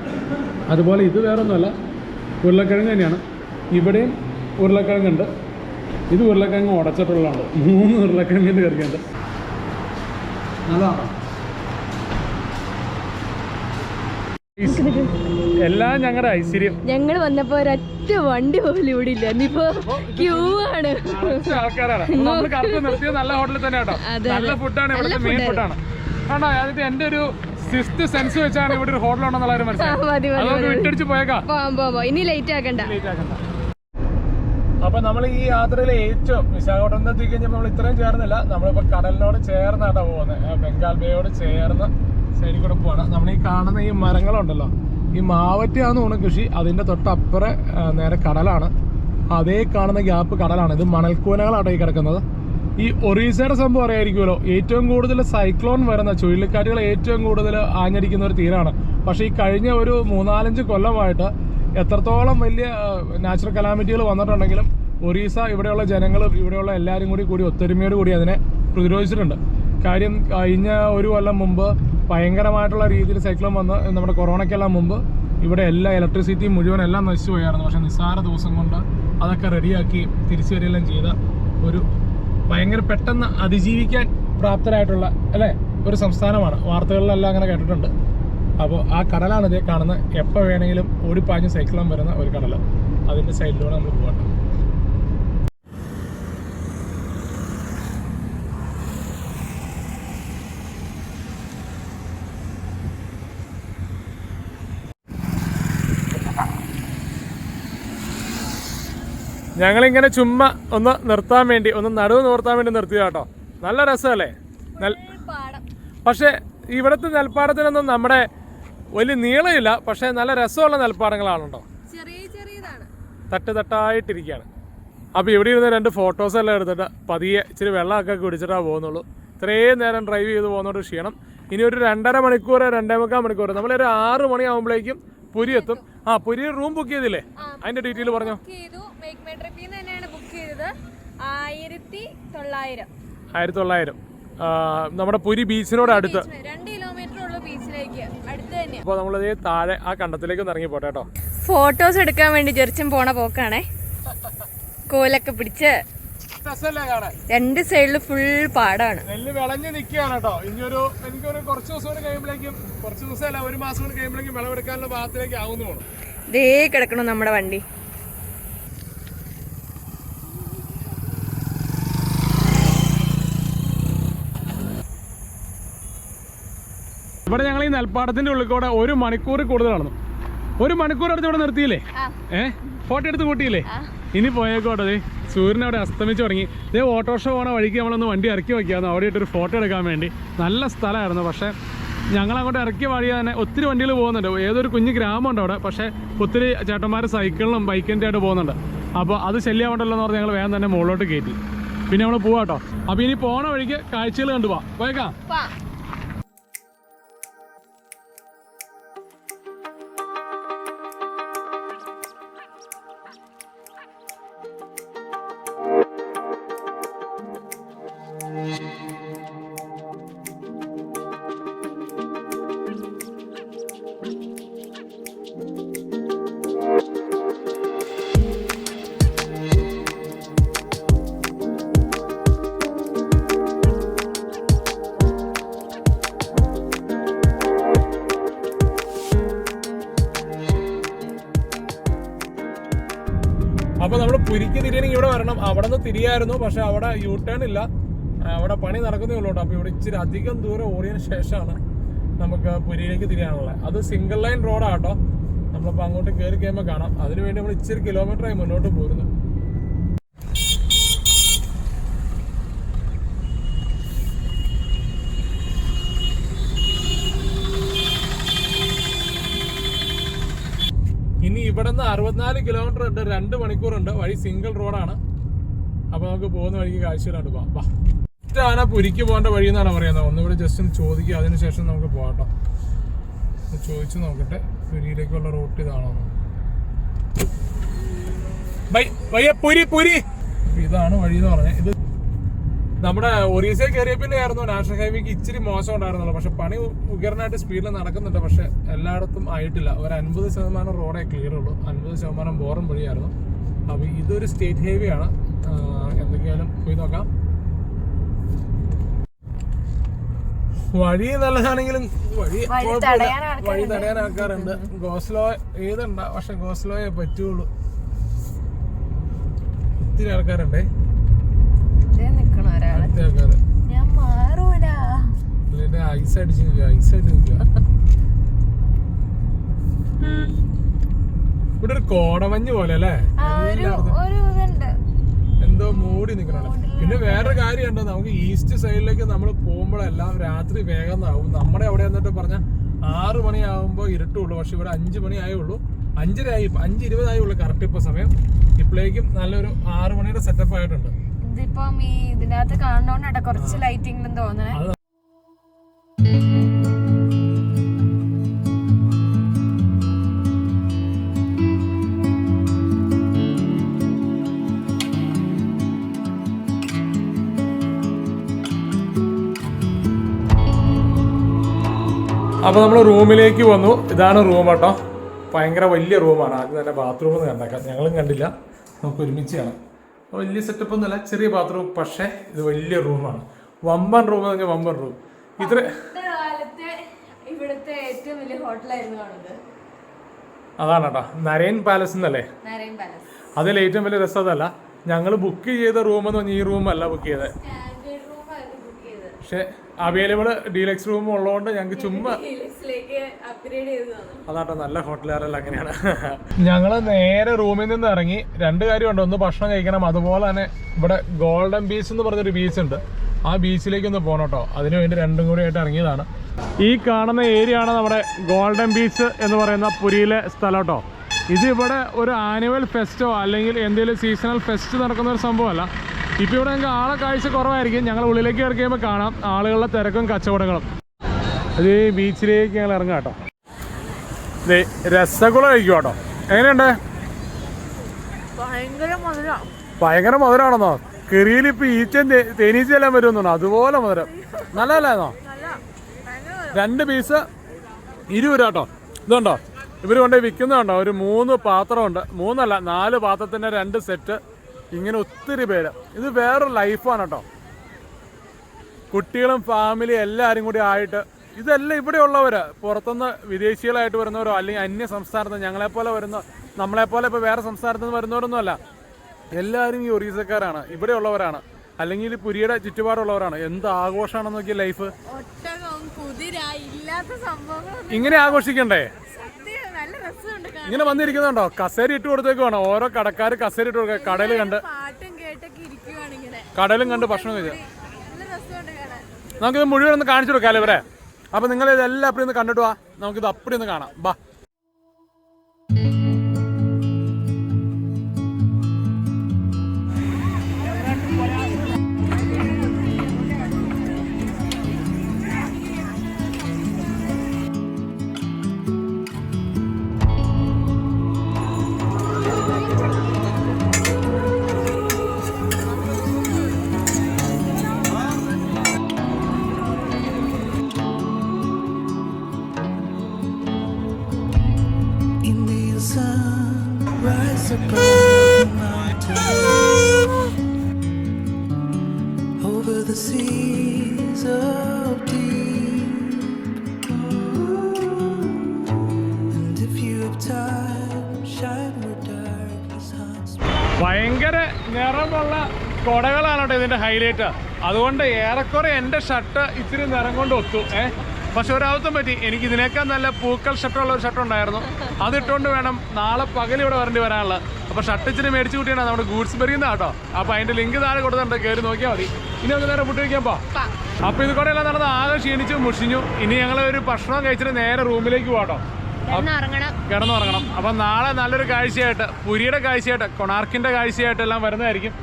അതുപോലെ ഇത് വേറൊന്നുമല്ല, ഉരുളക്കിഴങ്ങ് തന്നെയാണ്. ഇവിടെയും ഉരുളക്കിഴങ്ങുണ്ട്. ഇത് ഉരുളക്കിഴങ്ങ് ഉടച്ചിട്ടുള്ളതാണ്. 3 ഉരുളക്കിഴങ്ങിൻ്റെ കറിയുണ്ട്. അതാണ് എല്ലാം ഞങ്ങളുടെ ഐശ്വര്യം. ഞങ്ങൾ വന്നപ്പോ ഒരൊറ്റ വണ്ടി പോലും ഇവിടെ ഇല്ല. ഇനിയിപ്പോ ക്യൂ ആണ്. ആൾക്കാരാണ്. നമ്മൾ കറക്റ്റ് നിർത്തിയത് നല്ല ഹോട്ടലിൽ തന്നെ കേട്ടോ. നല്ല ഫുഡാണ്, ഇവിടുത്തെ മെയിൻ ഫുഡാണ്. ആണോ? അതായത് എന്റെ ഒരു 6th സെൻസ് വെച്ചാണ് ഇവിടെ ഒരു ഹോട്ടൽ ഉണ്ടെന്നുള്ള കാര്യം മനസ്സിലായി. വിട്ടടിച്ച് പോയേക്കാം. ഇനി ലേറ്റ് ആക്കണ്ട. അപ്പൊ നമ്മൾ ഈ യാത്രയിൽ ഏറ്റവും വിശാഖപട്ടണത്ത് എത്തിക്കഴിഞ്ഞപ്പോൾ നമ്മൾ ഇത്രയും ചേർന്നില്ല. നമ്മളിപ്പോ കടലിനോട് ചേർന്നാട്ടാ പോകുന്നത്. ബംഗാൾ ബേയോട് ചേർന്ന് സൈഡിൽ കൂടെ പോവാണ്. നമ്മൾ ഈ കാണുന്ന ഈ മരങ്ങളുണ്ടല്ലോ, ഈ മാവറ്റയാന്ന് തോന്നുന്നു കൃഷി. അതിന്റെ തൊട്ടപ്പുറം നേരെ കടലാണ്. അതേ കാണുന്ന ഗ്യാപ്പ് കടലാണ്. ഇത് മണൽക്കൂനകളാണ് ഈ കിടക്കുന്നത്. ഈ ഒറീസയുടെ സംഭവം അറിയായിരിക്കുമല്ലോ. ഏറ്റവും കൂടുതൽ സൈക്ലോൺ വരുന്ന, ചുഴലിക്കാറ്റുകൾ ഏറ്റവും കൂടുതൽ ആഞ്ഞടിക്കുന്ന ഒരു തീരമാണ്. പക്ഷേ ഈ കഴിഞ്ഞ ഒരു 3-4 കൊല്ലമായിട്ട് എത്രത്തോളം വലിയ നാച്ചുറൽ കലാമിറ്റികൾ വന്നിട്ടുണ്ടെങ്കിലും ഒറീസ ഇവിടെയുള്ള ജനങ്ങളും ഇവിടെയുള്ള എല്ലാവരും കൂടി ഒത്തൊരുമയോട് കൂടി അതിനെ പ്രതിരോധിച്ചിട്ടുണ്ട്. കാര്യം കഴിഞ്ഞ 1 കൊല്ലം മുമ്പ് ഭയങ്കരമായിട്ടുള്ള രീതിയിൽ സൈക്ലോൺ വന്ന് നമ്മുടെ കൊറോണയ്ക്കെല്ലാം മുമ്പ് ഇവിടെ എല്ലാ ഇലക്ട്രിസിറ്റി മുഴുവൻ എല്ലാം നശിച്ചു പോയായിരുന്നു. പക്ഷേ നിസ്സാര ദിവസം കൊണ്ട് അതൊക്കെ റെഡിയാക്കി തിരിച്ചു വരികയെല്ലാം ചെയ്ത ഒരു ഭയങ്കര പെട്ടെന്ന് അതിജീവിക്കാൻ പ്രാപ്തരായിട്ടുള്ള അല്ലേ ഒരു സംസ്ഥാനമാണ്. വാർത്തകളിലെല്ലാം അങ്ങനെ കേട്ടിട്ടുണ്ട്. അപ്പോൾ ആ കടലാണ് ഇതേ കാണുന്നത്. എപ്പോൾ വേണമെങ്കിലും ഓടിപ്പാഞ്ഞ് സൈക്ലോൺ വരുന്ന ഒരു കടൽ. അതിൻ്റെ സൈഡിലൂടെ നമ്മൾ പോകണം. ഞങ്ങളിങ്ങനെ ചുമ്മാ ഒന്ന് നിർത്താൻ വേണ്ടി, ഒന്ന് നടുവ് നിർത്താൻ വേണ്ടി നിർത്തിയ കേട്ടോ. നല്ല രസമല്ലേ? പക്ഷേ ഇവിടുത്തെ നെൽപ്പാടത്തിനൊന്നും നമ്മുടെ വലിയ നീളമില്ല. പക്ഷേ നല്ല രസമുള്ള നെൽപ്പാടങ്ങളാണുണ്ടോ. തട്ടായിട്ടിരിക്കുകയാണ്. അപ്പോൾ ഇവിടെ ഇരുന്ന് 2 ഫോട്ടോസെല്ലാം എടുത്തിട്ട് പതിയെ ഇച്ചിരി വെള്ളമൊക്കെ കുടിച്ചിട്ടാണ് പോകുന്നുള്ളൂ. ഇത്രയും നേരം ഡ്രൈവ് ചെയ്ത് പോകുന്നൊരു ക്ഷീണം. ഇനി ഒരു 2.5 മണിക്കൂർ 2.25 മണിക്കൂർ നമ്മളൊരു 6 മണിയാകുമ്പോഴേക്കും പുരി എത്തും. പുരി റൂം ബുക്ക് ചെയ്തില്ലേ? അതിന്റെ ഡീറ്റെയിൽ പറഞ്ഞോ. 1900 നമ്മുടെ പുരി ബീച്ചിനോട് അടുത്ത്. 2 കിലോമീറ്റർ ഉള്ള ബീച്ചിലേക്ക് അടുത്ത് തന്നെ. അപ്പോൾ നമ്മളിതേ താഴെ ആ കണ്ടത്തിലേക്ക് ഒന്ന് ഇറങ്ങി പോട്ടെ കേട്ടോ. ഫോട്ടോസ് എടുക്കാൻ വേണ്ടി ചെറിച്ചും പോണ പോക്കാണേ. കോലൊക്കെ പിടിച്ച് 2 സൈഡിൽ ഫുൾ പാടാണ്. നെല്ല് വിളഞ്ഞ് നിൽക്കുകയാണ് കേട്ടോ. ഇനിയൊരു എനിക്കൊരു കുറച്ച് ദിവസം കൂടി കഴിയുമ്പോഴേക്കും, കുറച്ച് ദിവസമല്ല 1 മാസം കൂടി കഴിയുമ്പോഴേക്കും വിളവെടുക്കാനുള്ള ഭാഗത്തിലേക്ക് ആവുന്നു പോകണം. ദേ കിടക്കണം നമ്മുടെ വണ്ടി. ഇവിടെ ഞങ്ങൾ ഈ നെൽപ്പാടത്തിന്റെ ഉള്ളിൽ കൂടെ 1 മണിക്കൂർ കൂടുതൽ നടന്നു. 1 മണിക്കൂർ അടുത്ത് ഇവിടെ നിർത്തിയില്ലേ? ഫോട്ടോ എടുത്ത് കൂട്ടിയില്ലേ? ഇനി പോയേക്കോട്ടെ. സൂര്യൻ അവിടെ അസ്തമിച്ച് തുടങ്ങി. ഇതേ ഓട്ടോറിക്ഷ പോണ വഴിക്ക് നമ്മളൊന്ന് വണ്ടി ഇറക്കി വയ്ക്കാമെന്ന് അവിടെ ഇട്ടൊരു ഫോട്ടോ എടുക്കാൻ വേണ്ടി. നല്ല സ്ഥലമായിരുന്നു. പക്ഷേ ഞങ്ങളങ്ങോട്ട് ഇറക്കിയ വഴി തന്നെ ഒത്തിരി വണ്ടികൾ പോകുന്നുണ്ട്. ഏതൊരു കുഞ്ഞു ഗ്രാമമുണ്ട് അവിടെ. പക്ഷേ ഒത്തിരി ചേട്ടന്മാർ സൈക്കിളിലും ബൈക്കിൻ്റെ ആയിട്ട് പോകുന്നുണ്ട്. അപ്പോൾ അത് ശല്യമുണ്ടല്ലോ എന്ന് പറഞ്ഞ് ഞങ്ങൾ വേഗം തന്നെ മുകളിലോട്ട് കയറ്റി. പിന്നെ നമ്മൾ പോവാം കേട്ടോ. അപ്പോൾ ഇനി പോണ വഴിക്ക് കാഴ്ചകൾ കണ്ടുപോവാം. പോയേക്കാം. അപ്പോൾ നമ്മൾ പുരിക്ക് തിരിയണമെങ്കിൽ ഇവിടെ വരണം. അവിടെ നിന്ന് തിരിയായിരുന്നു. പക്ഷെ അവിടെ യു ടേൺ ഇല്ല. അവിടെ പണി നടക്കുന്നേ ഉള്ളൂ കേട്ടോ. അപ്പോൾ ഇവിടെ ഇച്ചിരി അധികം ദൂരം ഓടിയതിന് ശേഷമാണ് നമുക്ക് പുരിയിലേക്ക് തിരിയാനുള്ളത്. അത് സിംഗിൾ ലൈൻ റോഡാണ് കേട്ടോ. നമ്മളിപ്പോൾ അങ്ങോട്ട് കയറി കഴിയുമ്പോൾ കാണാം. അതിനുവേണ്ടി നമ്മൾ ഇച്ചിരി കിലോമീറ്ററായി മുന്നോട്ട് പോരുന്നു. ഇനി ഇവിടെ നിന്ന് 64 കിലോമീറ്റർ ഉണ്ട്, 2 മണിക്കൂറുണ്ട്. വഴി സിംഗിൾ റോഡാണ്. അപ്പോൾ നമുക്ക് പോകുന്ന വഴിക്ക് കാഴ്ചയിലോട്ട് പോകാം. വാ, ഇതാണ് പുരിക്ക് പോകേണ്ട വഴി എന്നാണ് പറയുന്നത്. ഒന്നിവിടെ ജസ്റ്റ് ഒന്ന് ചോദിക്കുക, അതിനുശേഷം നമുക്ക് പോകാം കേട്ടോ. ചോദിച്ചു നോക്കട്ടെ പുരിയിലേക്കുള്ള റൂട്ട് ഇതാണോ. പുരി പുരി ഇതാണ് വഴി എന്ന് പറഞ്ഞത്. ഇത് നമ്മുടെ ഒറീസയിൽ കയറിയ പിന്നെ ആയിരുന്നു നാഷണൽ ഹൈവേക്ക് ഇച്ചിരി മോശം ഉണ്ടായിരുന്നുള്ളൂ. പക്ഷെ പണി ഉയർന്നായിട്ട് സ്പീഡിൽ നടക്കുന്നുണ്ട്. പക്ഷെ എല്ലായിടത്തും ആയിട്ടില്ല. ഒരു 50% റോഡേ ക്ലിയർ ഉള്ളൂ, 50% ബോറും വഴിയായിരുന്നു. അപ്പോൾ ഇതൊരു സ്റ്റേറ്റ് ഹൈവേ ആണ്. എന്തൊക്കെയാലും പോയി നോക്കാം. വഴി നല്ലതാണെങ്കിലും വഴി തടയാൻ ആൾക്കാരുണ്ട്. ഗോസ്ലോ ഏതുണ്ട, പക്ഷെ ഗോസ്ലോയെ പറ്റുള്ളൂ. ഒത്തിരി ആൾക്കാരുണ്ടേ. ഐസായിട്ട് നിൽക്കുക. ഇവിടെ ഒരു കോടമഞ്ഞ് പോലെ അല്ലേ, എന്തോ മൂടി നിൽക്കണം. പിന്നെ വേറൊരു കാര്യമുണ്ട്, നമുക്ക് ഈസ്റ്റ് സൈഡിലേക്ക് നമ്മൾ പോകുമ്പോഴെല്ലാം രാത്രി വേഗം ആവും. നമ്മുടെ അവിടെ എന്നിട്ട് പറഞ്ഞാൽ 6 മണിയാകുമ്പോൾ ഇരുട്ടുള്ളൂ. പക്ഷെ ഇവിടെ 5 മണി ആയുള്ളൂ, 5:20 ആയുള്ളൂ കറക്റ്റ് ഇപ്പൊ സമയം. ഇപ്പോഴേക്കും നല്ലൊരു 6 മണിയുടെ സെറ്റപ്പ് ആയിട്ടുണ്ട്. ഇതിപ്പം ഈ ഇതിനകത്ത് കാണുന്നോണ്ടാ കുറച്ച് ലൈറ്റിംഗ് തോന്നണേ. അപ്പോൾ നമ്മൾ റൂമിലേക്ക് വന്നു. ഇതാണ് റൂം കേട്ടോ. ഭയങ്കര വലിയ റൂമാണ്. ആദ്യം തന്നെ ബാത്റൂം ഒന്ന് കണ്ടേക്കാം. ഞങ്ങളും കണ്ടില്ല, നമുക്ക് ഒരുമിച്ച് കാണാം. വലിയ സെറ്റപ്പ് ഒന്നുമല്ല, ചെറിയ ബാത്റൂം. പക്ഷേ ഇത് വലിയ റൂമാണ്. വമ്പൻ റൂം എന്ന് പറഞ്ഞാൽ വമ്പൻ റൂം. ഇത്ര ഇവിടുത്തെ ഏറ്റവും വലിയ ഹോട്ടലായിരുന്നു. അതാണ് കേട്ടോ, നരയൻ പാലസ് എന്നല്ലേ. അതിൽ ഏറ്റവും വലിയ രസം അതല്ല, ഞങ്ങൾ ബുക്ക് ചെയ്ത റൂം എന്ന് പറഞ്ഞാൽ ഈ റൂമല്ല ബുക്ക് ചെയ്തത്. പക്ഷെ അവൈലബിൾ ഡീലക്സ് റൂം ഉള്ളതുകൊണ്ട് ഞങ്ങൾക്ക് ചുമ്മാ അതാട്ടോ, നല്ല ഹോട്ടലുകാരെല്ലാം അങ്ങനെയാണ്. ഞങ്ങൾ നേരെ റൂമിൽ നിന്ന് ഇറങ്ങി. 2 കാര്യമുണ്ട്. ഒന്ന് ഭക്ഷണം കഴിക്കണം, അതുപോലെ തന്നെ ഇവിടെ ഗോൾഡൻ ബീച്ച് എന്ന് പറഞ്ഞൊരു ബീച്ച് ഉണ്ട്. ആ ബീച്ചിലേക്ക് ഒന്ന് പോകണം കേട്ടോ. അതിനുവേണ്ടി 2ഉം കൂടി ആയിട്ട് ഇറങ്ങിയതാണ്. ഈ കാണുന്ന ഏരിയ ആണ് നമ്മുടെ ഗോൾഡൻ ബീച്ച് എന്ന് പറയുന്ന പുരിയിലെ സ്ഥലം കേട്ടോ. ഇത് ഇവിടെ ഒരു ആനുവൽ ഫെസ്റ്റോ അല്ലെങ്കിൽ എന്തെങ്കിലും സീസണൽ ഫെസ്റ്റ് നടക്കുന്ന ഒരു സംഭവമല്ല. ഇപ്പോൾ ഇവിടെ ഞങ്ങൾക്ക് ആളെ കാഴ്ച കുറവായിരിക്കും. ഞങ്ങൾ ഉള്ളിലേക്ക് ഇറക്കി കഴിയുമ്പോൾ കാണാം ആളുകളുടെ തിരക്കും കച്ചവടങ്ങളും. അത് ഈ ബീച്ചിലേക്ക് ഞങ്ങൾ ഇറങ്ങാം കേട്ടോ. രസഗുള കഴിക്കും കേട്ടോ. എങ്ങനെയുണ്ട്? ഭയങ്കര മധുരമാണെന്നോ? കെറിയിൽ ഇപ്പൊ ഈച്ചയും തേനീച്ചയെല്ലാം വരുമെന്നുണ്ടോ? അതുപോലെ മധുരം. നല്ലതല്ലായിരുന്നോ? 2 പീസ് 20 രൂപ കേട്ടോ. ഇതുണ്ടോ ഇവർ കൊണ്ടുപോയി വിൽക്കുന്നുണ്ടോ? ഒരു 3 പാത്രമുണ്ട്. 3 അല്ല 4 പാത്രത്തിൻ്റെ 2 സെറ്റ്. ഇങ്ങനെ ഒത്തിരി പേര്. ഇത് വേറൊരു ലൈഫാണ് കേട്ടോ. കുട്ടികളും ഫാമിലി എല്ലാവരും കൂടി ആയിട്ട്. ഇതെല്ലാം ഇവിടെ ഉള്ളവര്, പുറത്തുനിന്ന് വിദേശികളായിട്ട് വരുന്നവരോ അല്ലെങ്കിൽ അന്യ സംസ്ഥാനത്ത് ഞങ്ങളെപ്പോലെ വരുന്ന, നമ്മളെപ്പോലെ ഇപ്പോൾ വേറെ സംസ്ഥാനത്ത് നിന്ന് വരുന്നവരൊന്നും അല്ല. എല്ലാവരും ഈ ഒറീസക്കാരാണ്, ഇവിടെ ഉള്ളവരാണ്, അല്ലെങ്കിൽ പുരിയുടെ ചുറ്റുപാടുള്ളവരാണ്. എന്ത് ആഘോഷമാണെന്ന് നോക്കിയ ലൈഫ്. ഇങ്ങനെ ആഘോഷിക്കണ്ടേ? ഇങ്ങനെ വന്നിരിക്കുന്നുണ്ടോ? കസേര ഇട്ട് കൊടുത്തേക്ക് വേണം. ഓരോ കടക്കാർ കസേര ഇട്ട് കൊടുക്കുക. കടലും കണ്ട് ഭക്ഷണം കഴിച്ചു. നമുക്കിത് മുഴുവൻ ഒന്ന് കാണിച്ചു കൊടുക്കാമല്ലോ ഇവരെ. അപ്പൊ നിങ്ങൾ ഇതെല്ലാം അപ്പടി ഒന്ന് കണ്ടിട്ട് വാ, നമുക്കിത് അപ്പടി ഒന്ന് കാണാം. ബാ. Over the seas of deep, and if you have time, shine where darkness hides. ഭയങ്കര നിറമുള്ള കൊടകളാണ് കേട്ടോ ഇതിന്റെ ഹൈലൈറ്റ്. അതുകൊണ്ട് ഏറെക്കുറെ എൻ്റെ ഷർട്ട് ഇത്തിരി നിറം കൊണ്ട് ഒത്തു. പക്ഷെ ഒരബദ്ധം പറ്റി. എനിക്ക് ഇതിനേക്കാൾ നല്ല പൂക്കൾ ഷർട്ടുള്ള ഒരു ഷർട്ട് ഉണ്ടായിരുന്നു. അതിട്ടുകൊണ്ട് വേണം നാളെ പകൽ ഇവിടെ വരാനുള്ളത്. അപ്പോൾ ഷർട്ട് ഇച്ചിരി മേടിച്ച് കൂട്ടിയാണ് നമ്മുടെ ഗൂഡ്സ്ബെറിയിൽ നിന്നാണ് കേട്ടോ. അപ്പോൾ അതിൻ്റെ ലിങ്ക് താഴെ കൊടുത്തിട്ടുണ്ട്, കയറി നോക്കിയാൽ മതി. ഇനി ഒന്ന് നേരെ ഫുഡ് കഴിക്കാൻ അപ്പോൾ ഇത് കൂടെ എല്ലാം നടന്ന് ആകെ ക്ഷീണിച്ചു മുഷിഞ്ഞു. ഇനി ഞങ്ങൾ ഒരു ഭക്ഷണം കഴിച്ചിട്ട് നേരെ റൂമിലേക്ക് പോകാട്ടോ, കിടന്നുറങ്ങണം. അപ്പം നാളെ നല്ലൊരു കാഴ്ചയായിട്ട്, പുരിയുടെ കാഴ്ചയായിട്ട്, കൊണാർക്കിൻ്റെ കാഴ്ചയായിട്ട് എല്ലാം വരുന്നതായിരിക്കും.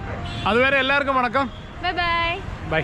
അതുവരെ എല്ലാവർക്കും വണക്കം, ബൈ.